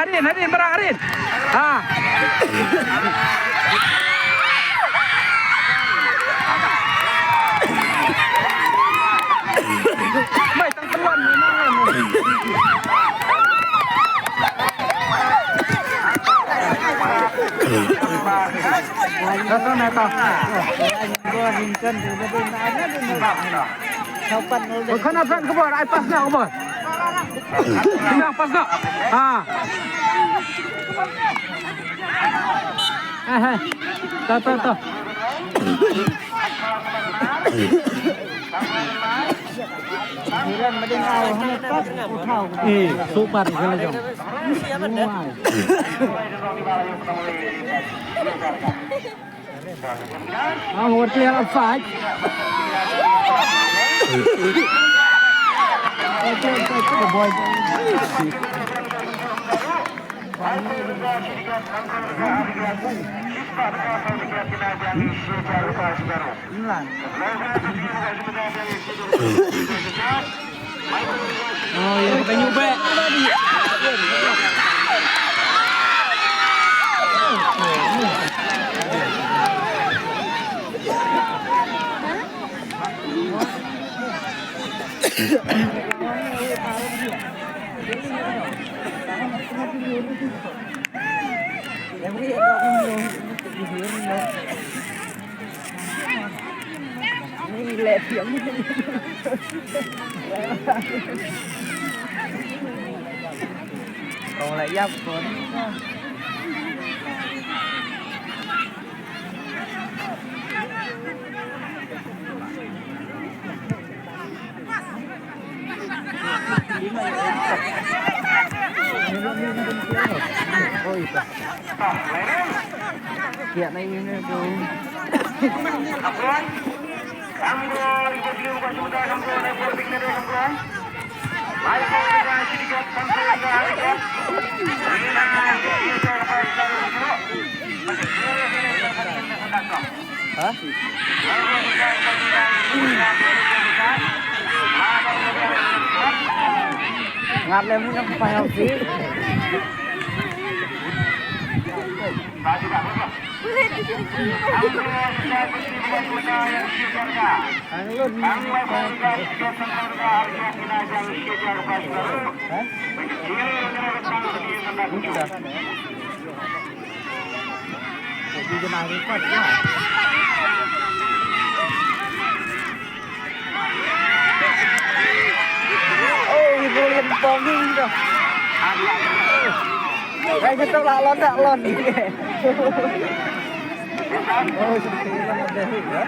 Arin barang Arin. Ah. Baik tang keluan memang. Datang neta. Gua hingkan sudah ada ada. Kapan udah. Bukan apa ke bawah, ai pasnya ke bawah. Tidak pas nak. Ah. Tahu. Hilang mending au pas uthau. Super kalau jom. Ngerti apa? Boy. Oh, ya kita nyoba. Còn lại giáp của hiện nay hả? Ngạt lên nó phải học phí. Pongin tu. Kayak gitu lon. Oh, seperti itu ada ya.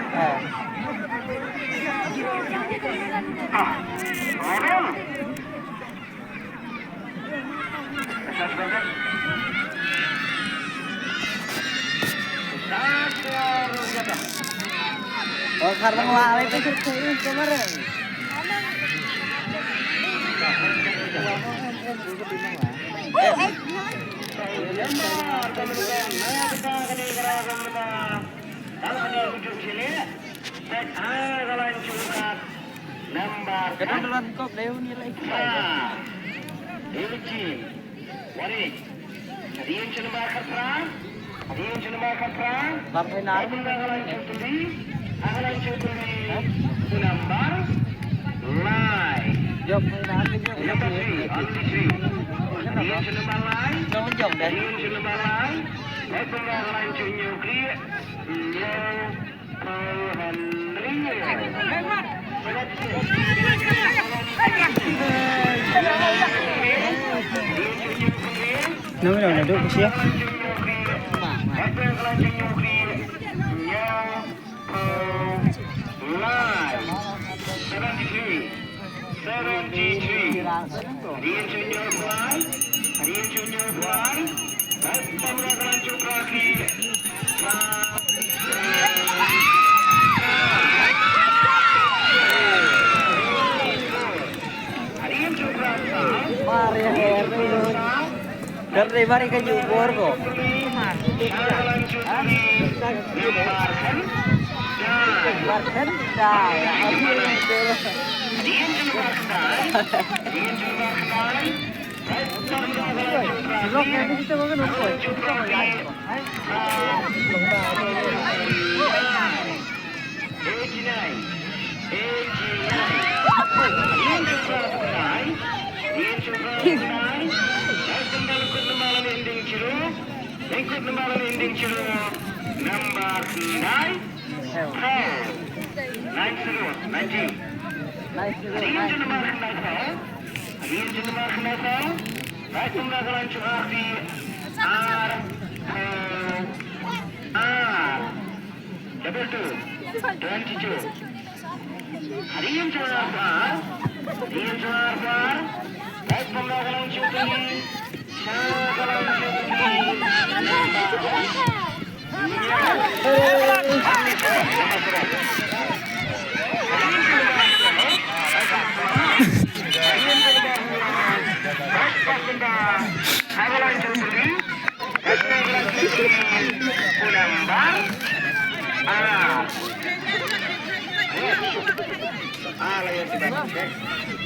Oh, karena ngelala itu seperti kemarin. Kenalan kok leo nilai Jom jom deh. Nấu cái này được cái xía. Dari mari ke Jogor kok. Silok yang kita makan apa? Kita makan. Double 22. Harian Jonathan, baik pembangunan syuting,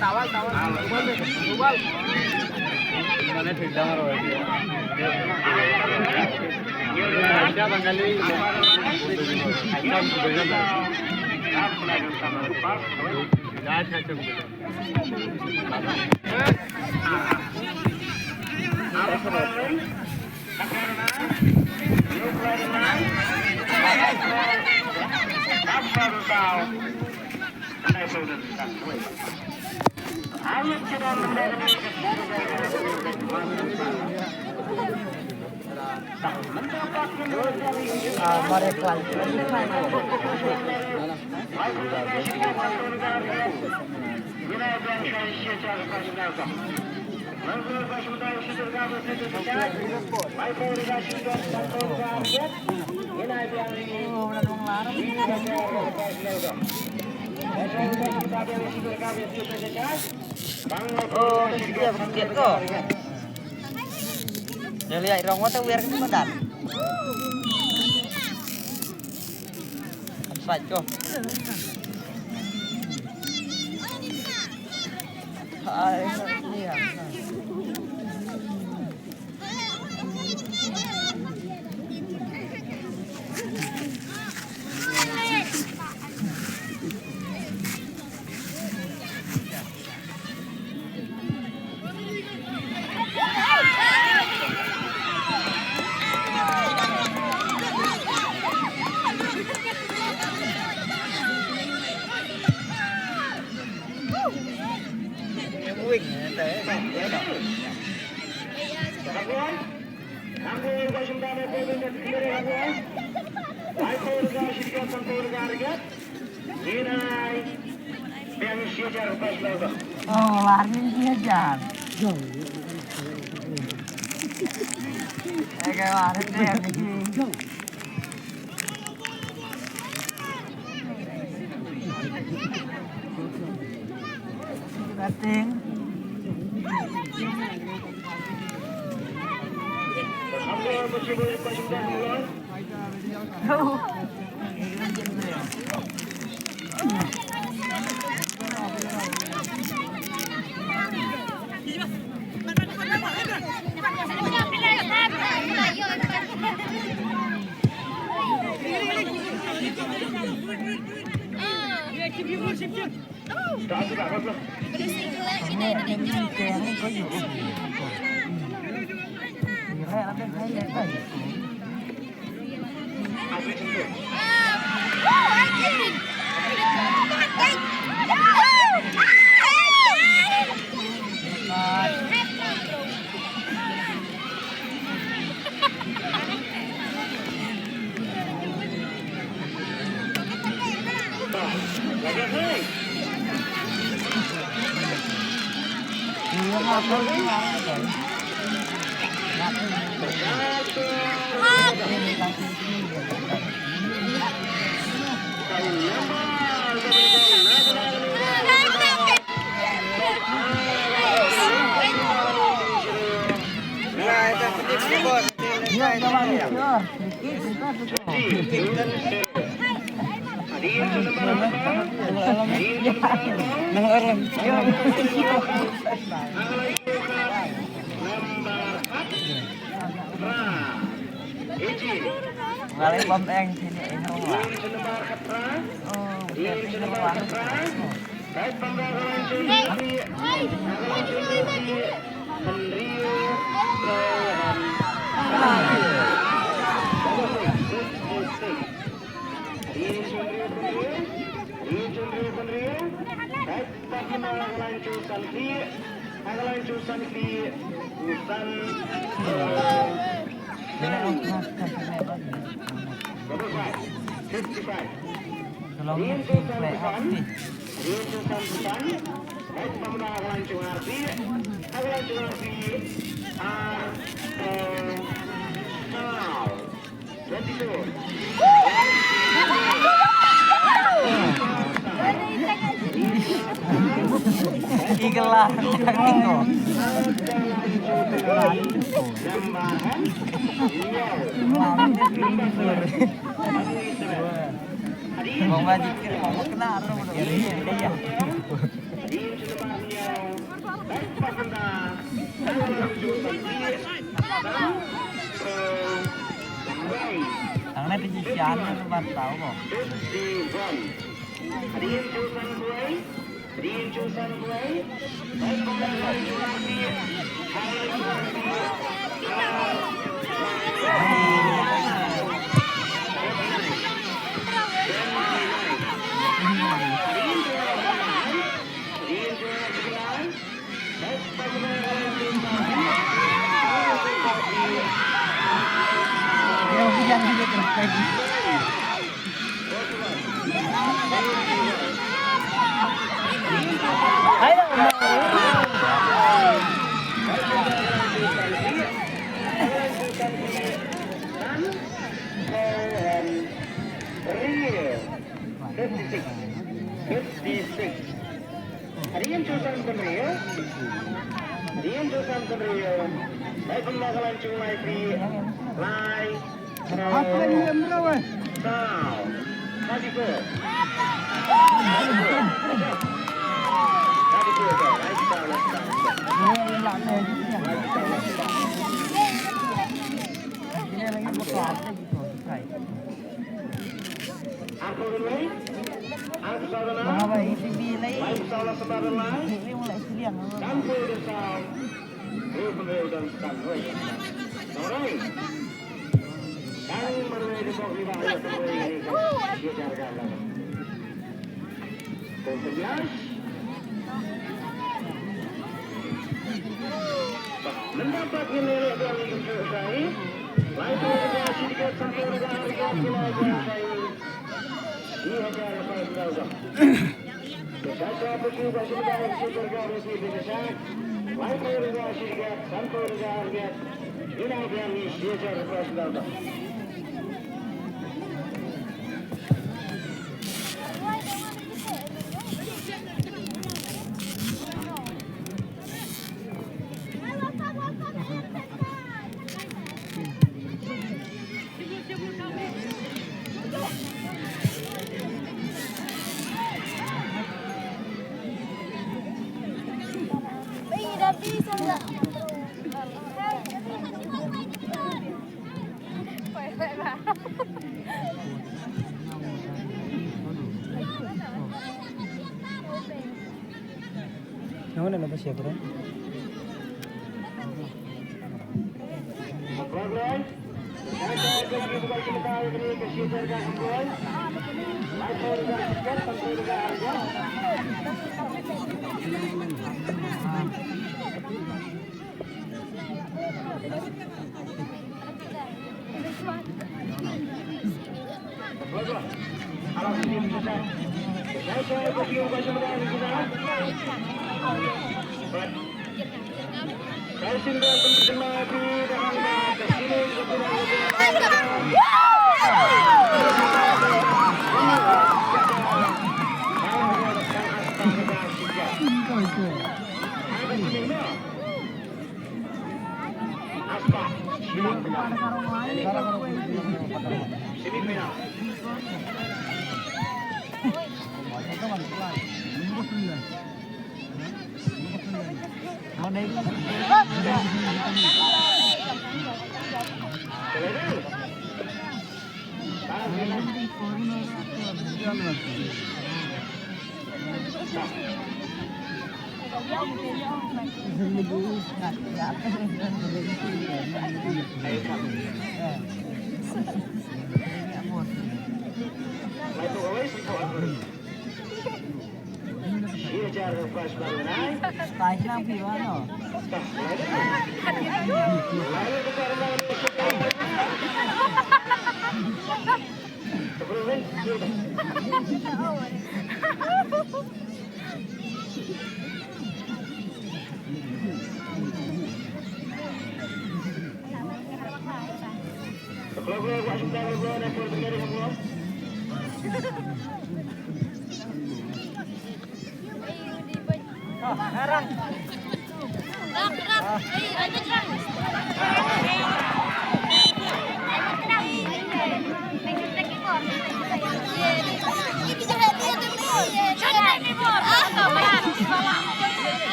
tawal. Mana tidak marah dia. Dia Bengali. Oh, dia bukit kok. Dia lihat rong wate biar ke badan. Apa kok? Hai, lihat. Oh, lari dia jalan. Kayak lari dia begini. Batting. Ngalih bom eng sini eno lah. Oh, Baik pembangunan Cundri, pembangunan Cundri, Hendrio, Rohan, baik pembangunan Cundri, Busan, kalau itu play up sih. baik pembangunan Cundri, now 22. Eagle lah, Ringo. Mau majikir, mau kena orang udah iya. Karena di Jisian itu baru tahu kok. Mendapat nilai dari selesai, lalu sedikit sampai Namun ada siapa bro?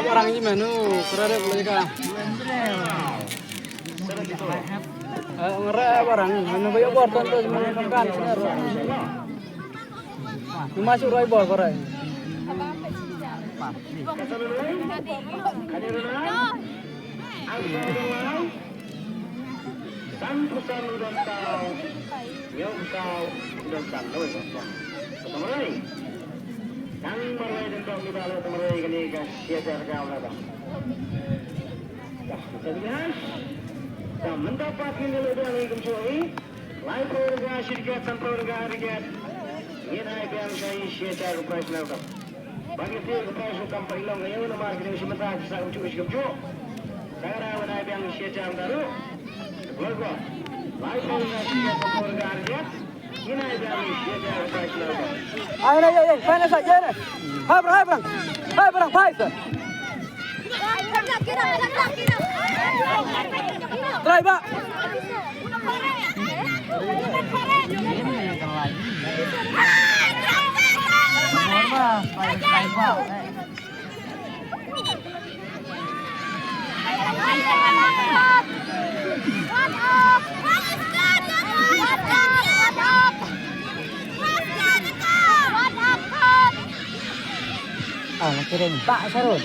Orang ini mana? Kerana boleh kah? Ngera orang mana banyak bor tonton semua makan benar. Masuk roy bor korai. Mendapat nilai dari kemsui, lain program syarikat dan program riget, ini naik yang saya syarikat price level. Bagi tiap price company long yang nama kita sementara kita ujuk ujuk. Sekarang naik yang syarikat baru, berapa? Lain program syarikat dan program riget, ini naik yang syarikat price level. Ayo, mana saja ni? Hai perang, fight. Try Pak. Kirim Pak Sarul.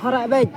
Korek baik. Baik,